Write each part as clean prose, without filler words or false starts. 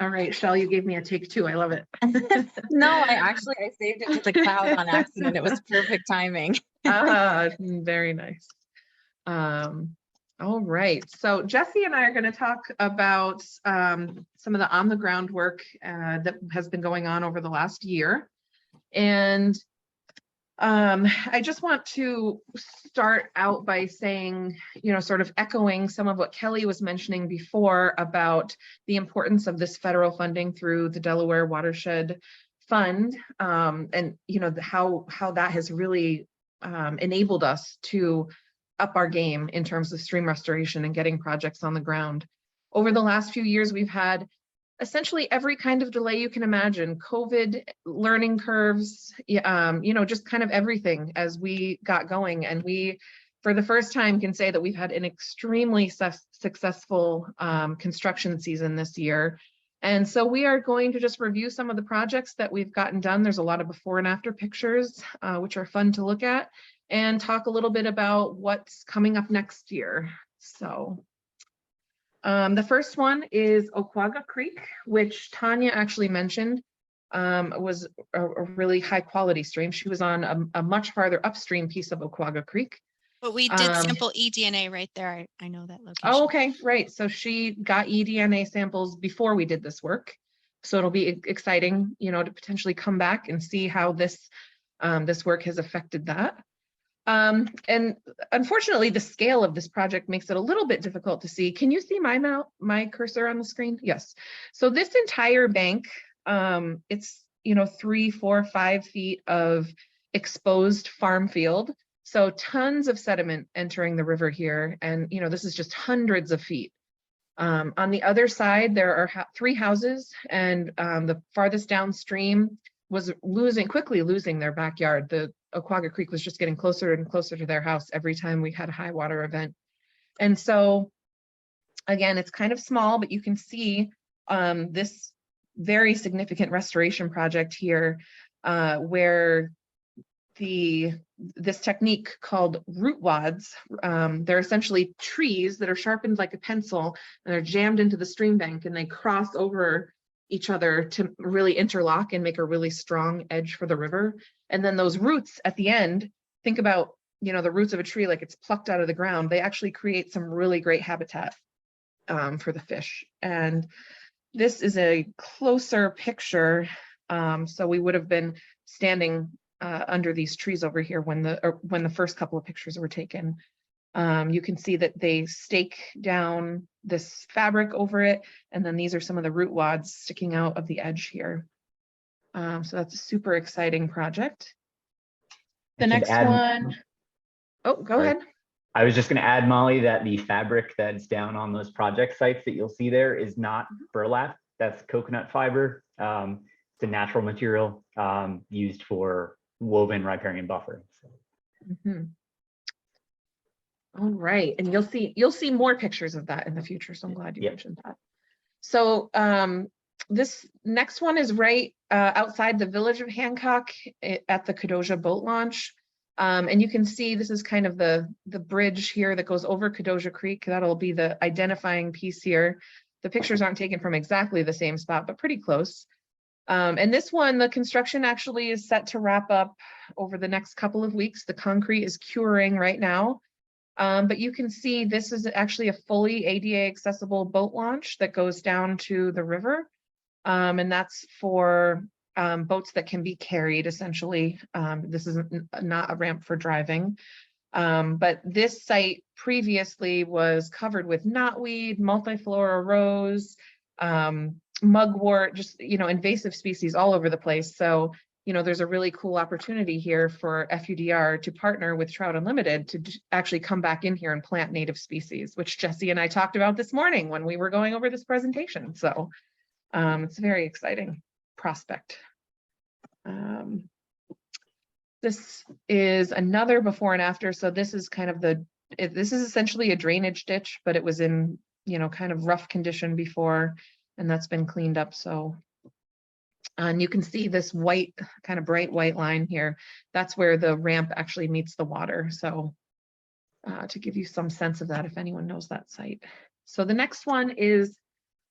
All right, Shell, you gave me a take two. I love it. No, I saved it to the cloud on accident. It was perfect timing. Very nice. All right, so Jesse and I are going to talk about some of the on the ground work that has been going on over the last year. And I just want to start out by saying, sort of echoing some of what Kelly was mentioning before about the importance of this federal funding through the Delaware Watershed Fund, and how that has really enabled us to up our game in terms of stream restoration and getting projects on the ground. Over the last few years, we've had essentially every kind of delay you can imagine: COVID, learning curves, just kind of everything as we got going. And we, for the first time, can say that we've had an extremely successful construction season this year. And so we are going to just review some of the projects that we've gotten done. There's a lot of before and after pictures, which are fun to look at, and talk a little bit about what's coming up next year. So the first one is Oquaga Creek, which Tanya actually mentioned was a really high quality stream. She was on a much farther upstream piece of Oquaga Creek. But we did sample eDNA right there. I know that location. Oh, okay, right. So she got eDNA samples before we did this work. So it'll be exciting, to potentially come back and see how this work has affected that. And unfortunately, the scale of this project makes it a little bit difficult to see. Can you see my cursor on the screen? Yes. So this entire bank, it's 3, 4, 5 feet of exposed farm field. So tons of sediment entering the river here. And, this is just hundreds of feet. On the other side, there are 3 houses, and the farthest downstream was quickly losing their backyard. The Oquaga Creek was just getting closer and closer to their house every time we had a high water event. And so, again, it's kind of small, but you can see this very significant restoration project here, where this technique called root wads, they're essentially trees that are sharpened like a pencil, and they're jammed into the stream bank, and they cross over each other to really interlock and make a really strong edge for the river. And then those roots at the end, think about, the roots of a tree like it's plucked out of the ground. They actually create some really great habitat for the fish. And this is a closer picture. So we would have been standing under these trees over here when the first couple of pictures were taken. You can see that they stake down this fabric over it, and then these are some of the root wads sticking out of the edge here. So that's a super exciting project. The next one, oh, go ahead. I was just going to add, Molly, that the fabric that's down on those project sites that you'll see there is not burlap. That's coconut fiber. It's a natural material used for woven riparian buffer. Mm-hmm. All right, and you'll see more pictures of that in the future. So I'm glad you mentioned that. So this next one is right outside the village of Hancock at the Kadoja boat launch. And you can see this is kind of the bridge here that goes over Kadoja Creek. That'll be the identifying piece here. The pictures aren't taken from exactly the same spot, but pretty close. And this one, the construction actually is set to wrap up over the next couple of weeks. The concrete is curing right now. But you can see this is actually a fully ADA accessible boat launch that goes down to the river. And that's for boats that can be carried, essentially. This is not a ramp for driving. But this site previously was covered with knotweed, multiflora rose, mugwort, just, invasive species all over the place. So, there's a really cool opportunity here for FUDR to partner with Trout Unlimited to actually come back in here and plant native species, which Jesse and I talked about this morning when we were going over this presentation. So it's a very exciting prospect. This is another before and after. So this is kind of this is essentially a drainage ditch, but it was in, kind of rough condition before, and that's been cleaned up. So, and you can see this white, kind of bright white line here. That's where the ramp actually meets the water. So to give you some sense of that, if anyone knows that site. So the next one is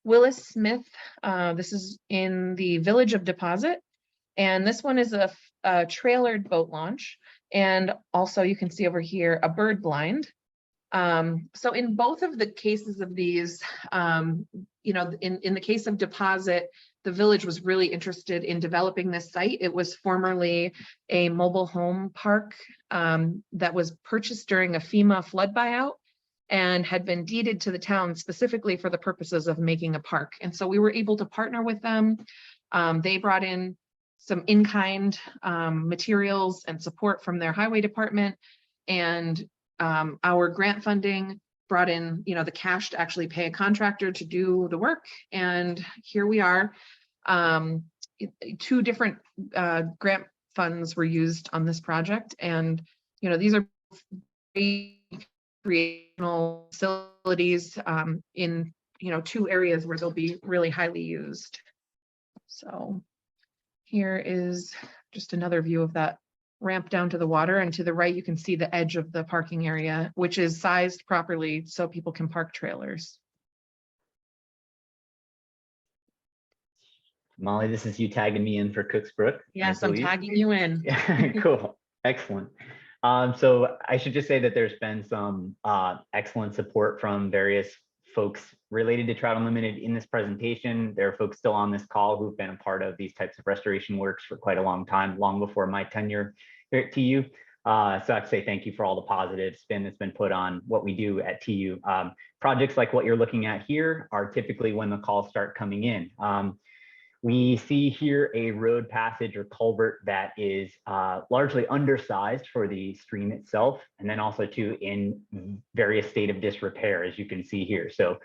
Willis Smith. This is in the village of Deposit. And this one is a trailered boat launch. And also you can see over here a bird blind. So in both of the cases of these, you know, in the case of Deposit, the village was really interested in developing this site. It was formerly a mobile home park that was purchased during a FEMA flood buyout and had been deeded to the town specifically for the purposes of making a park. And so we were able to partner with them. They brought in some in-kind materials and support from their highway department, and our grant funding brought in, you know, the cash to actually pay a contractor to do the work. And here we are. 2 different grant funds were used on this project. And, you know, these are recreational facilities in, you know, 2 areas where they'll be really highly used. So here is just another view of that ramp down to the water, and to the right you can see the edge of the parking area, which is sized properly so people can park trailers. Molly, this is you tagging me in for Cooksbrook. Yes, I'm tagging you in. Cool, excellent. So I should just say that there's been some excellent support from various folks related to Trout Unlimited in this presentation. There are folks still on this call who've been a part of these types of restoration works for quite a long time, long before my tenure here at TU. So I have to say thank you for all the positive spin that's been put on what we do at TU. Projects like what you're looking at here are typically when the calls start coming in. We see here a road passage or culvert that is largely undersized for the stream itself, and then also too in various state of disrepair, as you can see here. So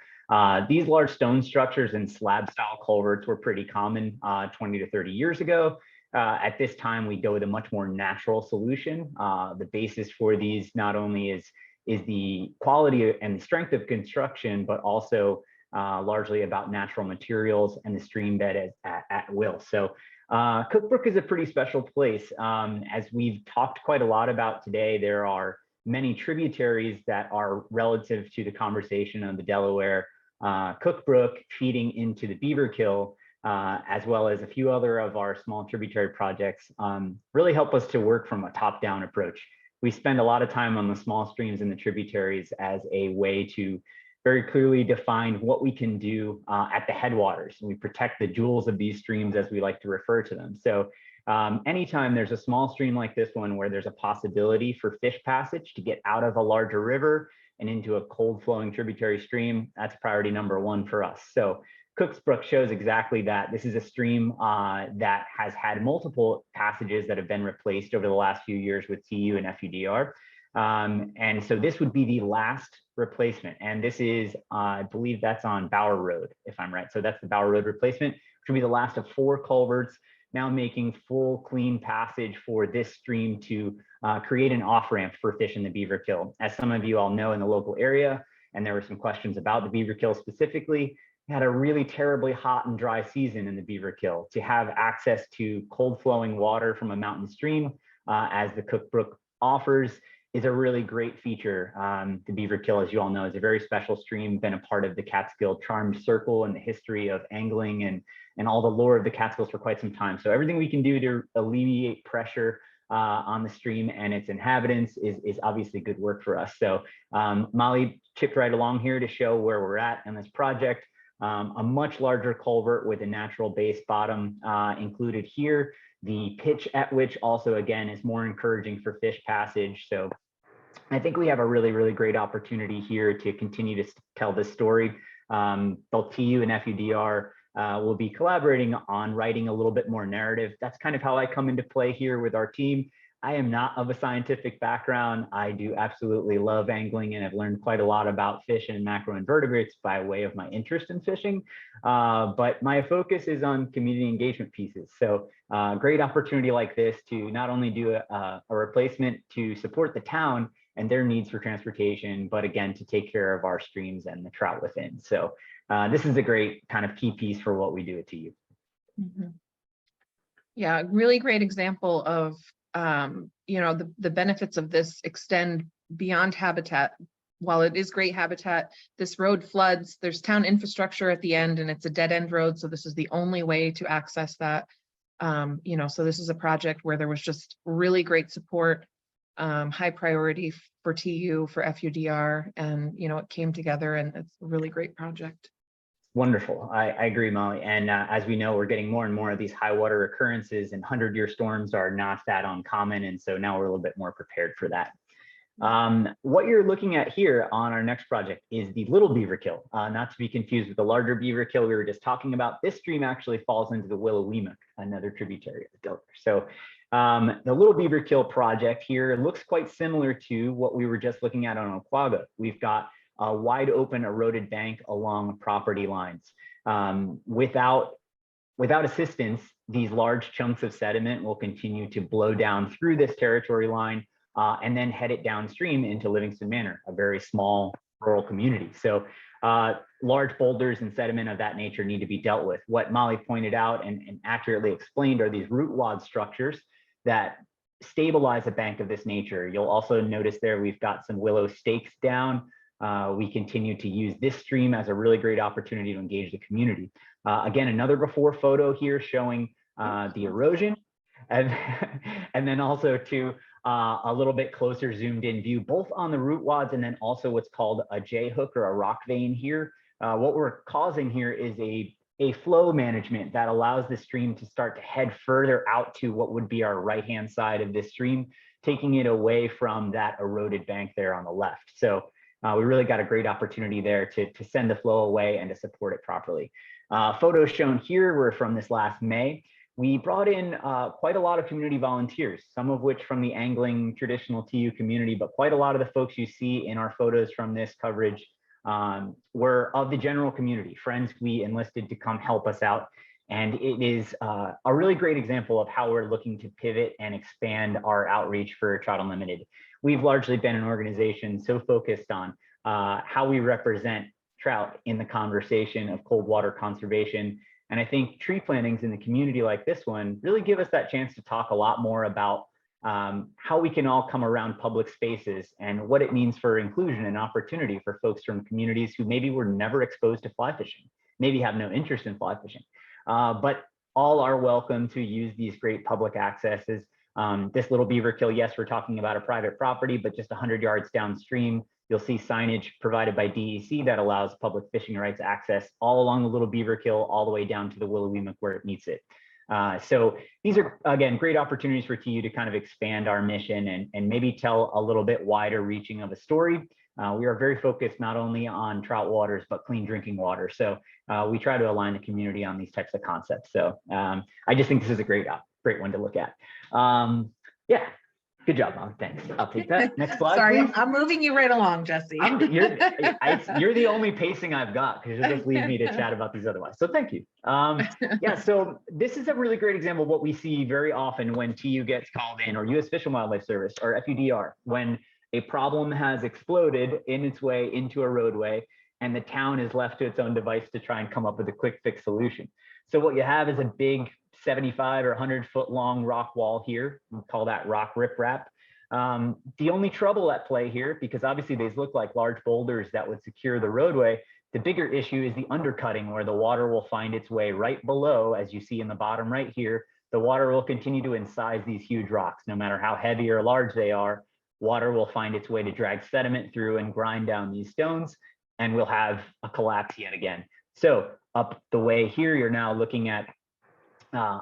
these large stone structures and slab style culverts were pretty common 20 to 30 years ago. At this time, we go with a much more natural solution. The basis for these not only is the quality and the strength of construction, but also largely about natural materials and the stream bed at will. So Cookbrook is a pretty special place. As we've talked quite a lot about today, there are many tributaries that are relative to the conversation of the Delaware. Cookbrook feeding into the Beaverkill, as well as a few other of our small tributary projects, really help us to work from a top-down approach. We spend a lot of time on the small streams and the tributaries as a way to very clearly define what we can do at the headwaters. And we protect the jewels of these streams, as we like to refer to them. So anytime there's a small stream like this one where there's a possibility for fish passage to get out of a larger river and into a cold flowing tributary stream, that's priority number 1 for us. So Cooksbrook shows exactly that. This is a stream that has had multiple passages that have been replaced over the last few years with TU and FUDR. And so this would be the last replacement. And this is, I believe that's on Bower Road, if I'm right. So that's the Bower Road replacement, which will be the last of 4 culverts, now making full clean passage for this stream to create an off-ramp for fish in the Beaverkill. As some of you all know in the local area, and there were some questions about the Beaverkill specifically, we had a really terribly hot and dry season in the Beaverkill. To have access to cold flowing water from a mountain stream, as the Cookbrook offers, is a really great feature. The Beaverkill, as you all know, is a very special stream, been a part of the Catskill Charmed Circle and the history of angling and all the lore of the Catskills for quite some time. So everything we can do to alleviate pressure on the stream and its inhabitants is obviously good work for us. So Molly chipped right along here to show where we're at in this project. A much larger culvert with a natural base bottom included here. The pitch at which also, again, is more encouraging for fish passage. So I think we have a really, really great opportunity here to continue to tell this story. Both TU and FUDR will be collaborating on writing a little bit more narrative. That's kind of how I come into play here with our team. I am not of a scientific background. I do absolutely love angling, and I've learned quite a lot about fish and macroinvertebrates by way of my interest in fishing. But my focus is on community engagement pieces. So great opportunity like this to not only do a replacement to support the town and their needs for transportation, but again, to take care of our streams and the trout within. So this is a great kind of key piece for what we do at TU. Mm-hmm. Yeah, really great example of, you know, the benefits of this extend beyond habitat while it is great habitat, this road floods, there's town infrastructure at the end and it's a dead end road. So this is the only way to access that. You know, so this is a project where there was just really great support, high priority for TU, for FUDR, and, you know, it came together and it's a really great project. Wonderful. I agree, Molly. And as we know, we're getting more and more of these high water occurrences, and 100-year storms are not that uncommon. And so now we're a little bit more prepared for that. What you're looking at here on our next project is the Little Beaver Kill, not to be confused with the larger Beaver Kill we were just talking about. This stream actually falls into the Willowwemoc, another tributary of the Delaware. So the Little Beaver Kill project here looks quite similar to what we were just looking at on Oquaga. We've got a wide open eroded bank along property lines. Without assistance, these large chunks of sediment will continue to blow down through this territory line and then head it downstream into Livingston Manor, a very small rural community. So large boulders and sediment of that nature need to be dealt with. What Molly pointed out and accurately explained are these root wad structures that stabilize a bank of this nature. You'll also notice there we've got some willow stakes down. We continue to use this stream as a really great opportunity to engage the community. Again, another before photo here showing the erosion, and then also to a little bit closer zoomed in view, both on the root wads and then also what's called a J hook or a rock vein here. What we're causing here is a flow management that allows the stream to start to head further out to what would be our right-hand side of this stream, taking it away from that eroded bank there on the left. So we really got a great opportunity there to send the flow away and to support it properly. Photos shown here were from this last May. We brought in quite a lot of community volunteers, some of which from the angling traditional TU community, but quite a lot of the folks you see in our photos from this coverage were of the general community, friends we enlisted to come help us out. And it is a really great example of how we're looking to pivot and expand our outreach for Trout Unlimited. We've largely been an organization so focused on how we represent trout in the conversation of cold water conservation. And I think tree plantings in the community like this one really give us that chance to talk a lot more about how we can all come around public spaces and what it means for inclusion and opportunity for folks from communities who maybe were never exposed to fly fishing, maybe have no interest in fly fishing, but all are welcome to use these great public accesses. This Little Beaver Kill, yes, we're talking about a private property, but just 100 yards downstream, you'll see signage provided by DEC that allows public fishing rights access all along the Little Beaver Kill, all the way down to the Willowwemoc where it meets it. So these are, again, great opportunities for TU to kind of expand our mission and maybe tell a little bit wider reaching of a story. We are very focused not only on trout waters, but clean drinking water. So we try to align the community on these types of concepts. So I just think this is a great one to look at. Yeah, good job, Mom. Thanks. I'll take that. Next slide. Sorry, please. I'm moving you right along, Jesse. You're the only pacing I've got because you'll just leave me to chat about these otherwise. So thank you. Yeah, so this is a really great example of what we see very often when TU gets called in, or U.S. Fish and Wildlife Service, or FUDR, when a problem has exploded in its way into a roadway and the town is left to its own device to try and come up with a quick fix solution. So what you have is a big 75 or 100-foot long rock wall here. We call that rock riprap. The only trouble at play here, because obviously these look like large boulders that would secure the roadway, the bigger issue is the undercutting, where the water will find its way right below, as you see in the bottom right here. The water will continue to incise these huge rocks. No matter how heavy or large they are, water will find its way to drag sediment through and grind down these stones, and we'll have a collapse yet again. So up the way here, you're now looking at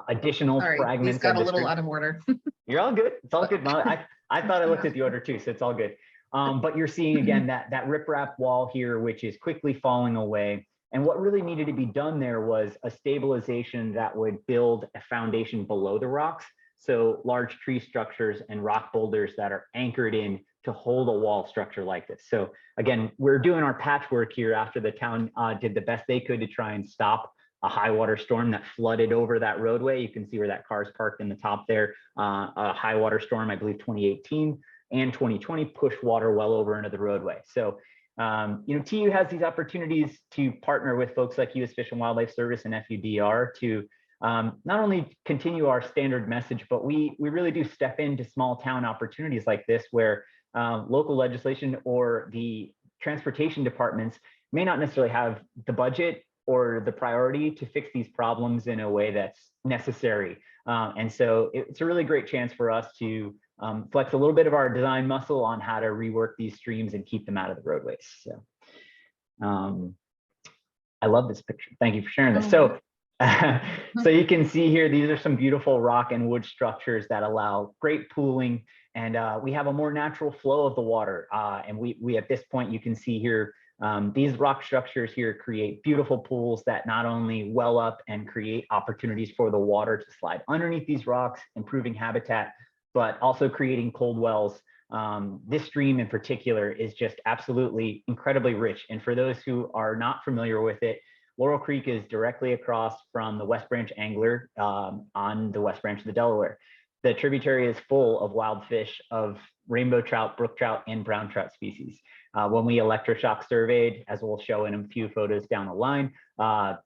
additional fragments. These got a little out of order. You're all good. It's all good, Molly. I thought I looked at the order too, so it's all good. But you're seeing again that riprap wall here, which is quickly falling away. And what really needed to be done there was a stabilization that would build a foundation below the rocks. So large tree structures and rock boulders that are anchored in to hold a wall structure like this. So again, we're doing our patchwork here after the town did the best they could to try and stop a high water storm that flooded over that roadway. You can see where that car is parked in the top there. A high water storm, I believe 2018 and 2020 pushed water well over into the roadway. So, you know, TU has these opportunities to partner with folks like U.S. Fish and Wildlife Service and FUDR to not only continue our standard message, but we really do step into small town opportunities like this where local legislation or the transportation departments may not necessarily have the budget or the priority to fix these problems in a way that's necessary. And so it's a really great chance for us to flex a little bit of our design muscle on how to rework these streams and keep them out of the roadways. So I love this picture. Thank you for sharing this. So, so you can see here, these are some beautiful rock and wood structures that allow great pooling, and we have a more natural flow of the water. And we at this point, you can see here, these rock structures here create beautiful pools that not only well up and create opportunities for the water to slide underneath these rocks, improving habitat, but also creating cold wells. This stream in particular is just absolutely incredibly rich. And for those who are not familiar with it, Laurel Creek is directly across from the West Branch Angler on the West Branch of the Delaware. The tributary is full of wild fish of rainbow trout, brook trout, and brown trout species. When we electroshock surveyed, as we'll show in a few photos down the line,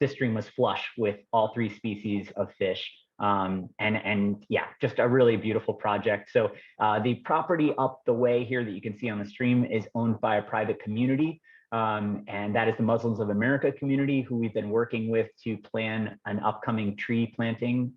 this stream was flush with all 3 species of fish. And yeah, just a really beautiful project. So the property up the way here that you can see on the stream is owned by a private community. And that is the Muslims of America community, who we've been working with to plan an upcoming tree planting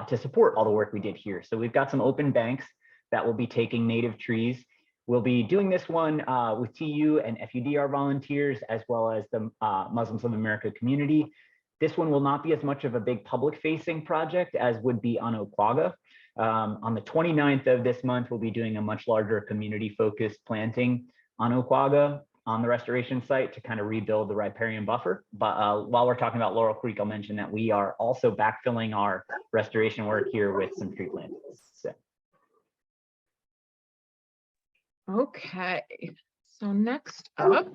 to support all the work we did here. So we've got some open banks that will be taking native trees. We'll be doing this one with TU and FUDR volunteers, as well as the Muslims of America community. This one will not be as much of a big public-facing project as would be on Oquaga. On the 29th of this month, we'll be doing a much larger community-focused planting on Oquaga on the restoration site to kind of rebuild the riparian buffer. But while we're talking about Laurel Creek, I'll mention that we are also backfilling our restoration work here with some tree plantings. So. Okay, so next up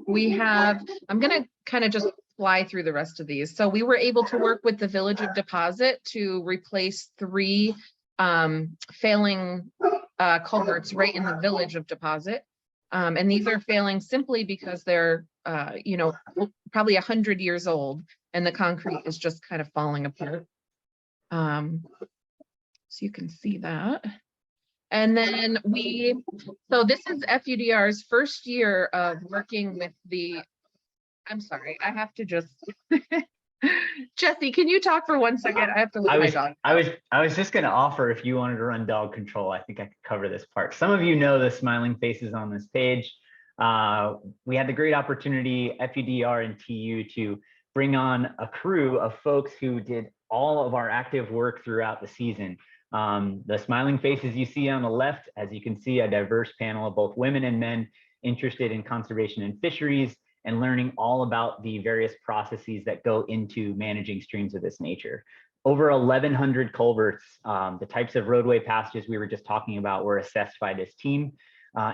we have, I'm gonna kind of just fly through the rest of these. So we were able to work with the Village of Deposit to replace 3 failing culverts right in the Village of Deposit. And these are failing simply because they're, you know, probably 100 years old, and the concrete is just kind of falling apart. So you can see that. And then so this is FUDR's first year of working with I'm sorry, I have to just, Jesse, can you talk for 1 second? I have to let my dog. I was just going to offer, if you wanted to run dog control, I think I could cover this part. Some of you know the smiling faces on this page. We had the great opportunity, FUDR and TU, to bring on a crew of folks who did all of our active work throughout the season. The smiling faces you see on the left, as you can see, a diverse panel of both women and men interested in conservation and fisheries, and learning all about the various processes that go into managing streams of this nature. Over 1,100 culverts, the types of roadway passages we were just talking about, were assessed by this team.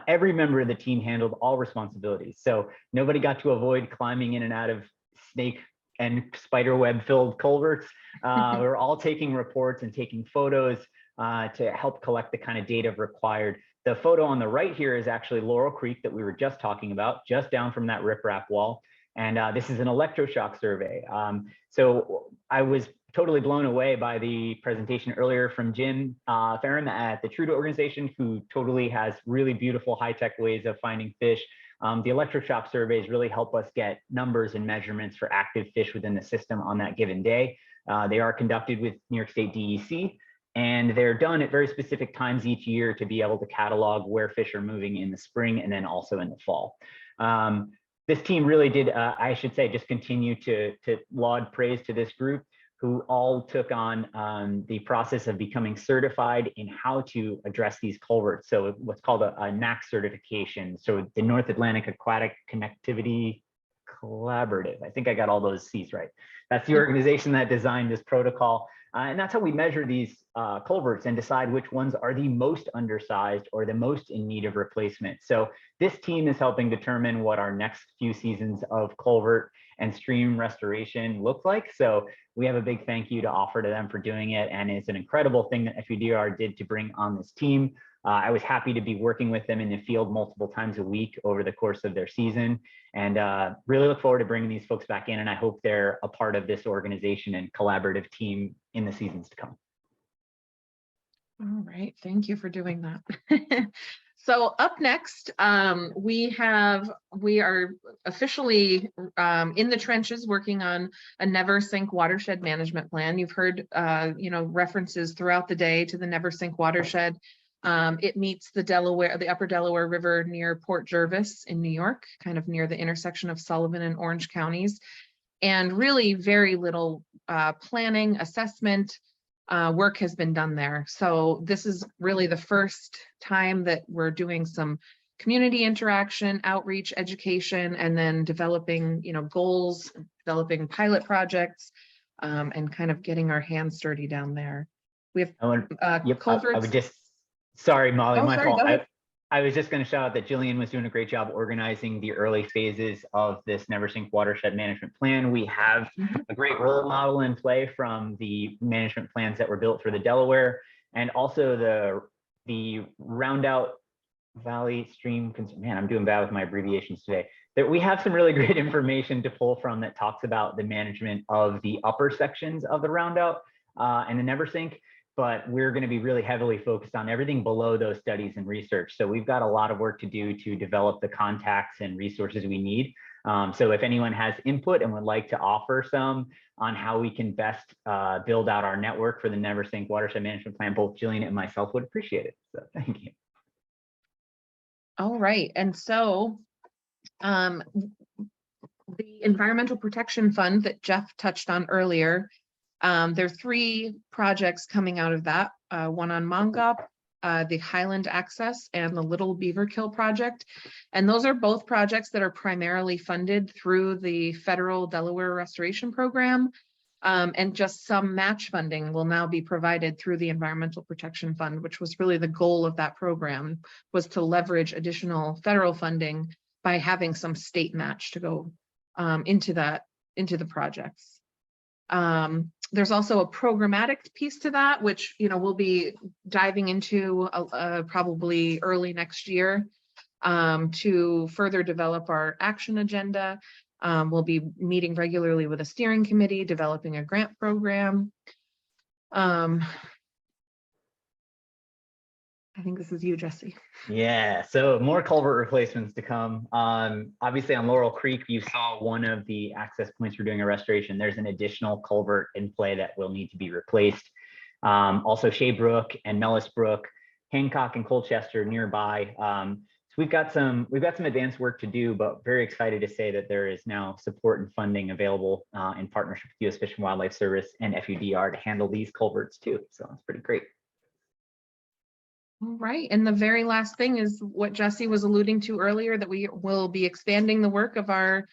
Every member of the team handled all responsibilities. So nobody got to avoid climbing in and out of snake and spider web filled culverts. We're all taking reports and taking photos to help collect the kind of data required. The photo on the right here is actually Laurel Creek that we were just talking about, just down from that riprap wall. And this is an electroshock survey. So I was totally blown away by the presentation earlier from Jim Farron at the Trudeau organization, who totally has really beautiful high-tech ways of finding fish. The electroshock surveys really help us get numbers and measurements for active fish within the system on that given day. They are conducted with New York State DEC, and they're done at very specific times each year to be able to catalog where fish are moving in the spring and then also in the fall. This team really did, I should say, just continue to laud praise to this group, who all took on the process of becoming certified in how to address these culverts. So what's called a NAC certification. So the North Atlantic Aquatic Connectivity Collaborative. I think I got all those C's right. That's the organization that designed this protocol. And that's how we measure these culverts and decide which ones are the most undersized or the most in need of replacement. So this team is helping determine what our next few seasons of culvert and stream restoration look like. So we have a big thank you to offer to them for doing it. And it's an incredible thing that FUDR did to bring on this team. I was happy to be working with them in the field multiple times a week over the course of their season, and really look forward to bringing these folks back in. And I hope they're a part of this organization and collaborative team in the seasons to come. All right, thank you for doing that. So up next, we are officially in the trenches working on a never sink watershed management plan. You've heard references throughout the day to the never sink watershed. It meets the upper Delaware River near Port Jervis in New York, kind of near the intersection of Sullivan and Orange counties, and really very little planning, assessment, work has been done there. So this is really the first time that we're doing some community interaction, outreach, education, and then developing, goals, developing pilot projects, and kind of getting our hands dirty down there. We have culverts. I would just, sorry, Molly, Oh, my sorry, fault. go ahead. I was just going to shout out that Jillian was doing a great job organizing the early phases of this Never Sink Watershed Management Plan. We have a great role model in play from the management plans that were built for the Delaware, and also the Roundout Valley Stream. Man, I'm doing bad with my abbreviations today. That we have some really great information to pull from that talks about the management of the upper sections of the Roundout and the Never Sink. But we're going to be really heavily focused on everything below those studies and research. So we've got a lot of work to do to develop the contacts and resources we need. So if anyone has input and would like to offer some on how we can best build out our network for the Never Sink Watershed Management Plan, both Jillian and myself would appreciate it. So thank you. All right, and so the Environmental Protection Fund that Jeff touched on earlier, there are 3 projects coming out of that, one on Mongop, the Highland Access, and the Little Beaver Kill project. And those are both projects that are primarily funded through the federal Delaware Restoration Program. And just some match funding will now be provided through the Environmental Protection Fund, which was really the goal of that program, was to leverage additional federal funding by having some state match to go into the projects. There's also a programmatic piece to that, which we'll be diving into probably early next year to further develop our action agenda. We'll be meeting regularly with a steering committee, developing a grant program. I think this is you, Jesse. Yeah, so more culvert replacements to come. Obviously on Laurel Creek, you saw one of the access points for doing a restoration. There's an additional culvert in play that will need to be replaced. Also Shea Brook and Mellis Brook, Hancock and Colchester nearby. So we've got some advanced work to do, but very excited to say that there is now support and funding available in partnership with U.S. Fish and Wildlife Service and FUDR to handle these culverts too. So it's pretty great. All right, and the very last thing is what Jesse was alluding to earlier, that we will be expanding the work of our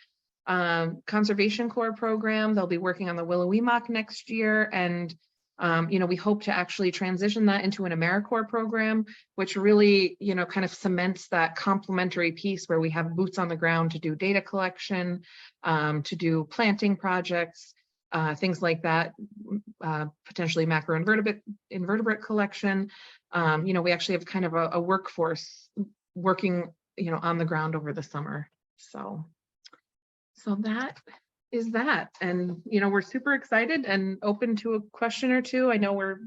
Conservation Corps program. They'll be working on the Willow-Weemock next year, and we hope to actually transition that into an AmeriCorps program, which really, kind of cements that complementary piece where we have boots on the ground to do data collection, to do planting projects, things like that, potentially macroinvertebrate collection. We actually have kind of a workforce working, on the ground over the summer. So that is that. And, we're super excited and open to a question or two. I know we're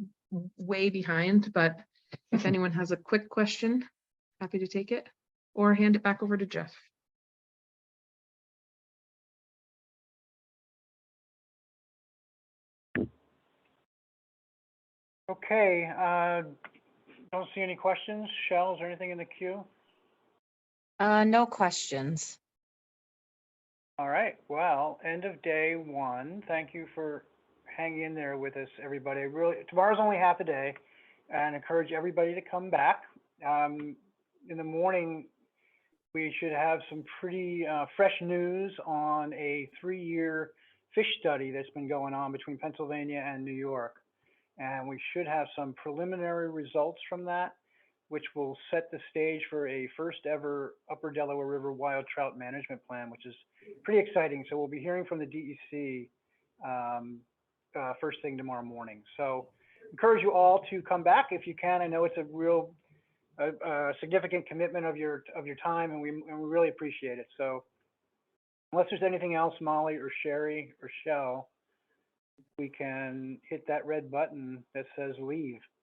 way behind, but if anyone has a quick question, happy to take it or hand it back over to Jeff. Okay, don't see any questions. Shell, is there anything in the queue? No questions. All right, well, end of day 1. Thank you for hanging in there with us, everybody. Really, tomorrow's only half a day, and encourage everybody to come back. In the morning, we should have some pretty fresh news on a 3-year fish study that's been going on between Pennsylvania and New York. And we should have some preliminary results from that, which will set the stage for a first ever Upper Delaware River Wild Trout Management Plan, which is pretty exciting. So we'll be hearing from the DEC first thing tomorrow morning. So encourage you all to come back if you can. I know it's a real significant commitment of your time, and we really appreciate it. So unless there's anything else, Molly or Sherry or Shell, we can hit that red button that says leave.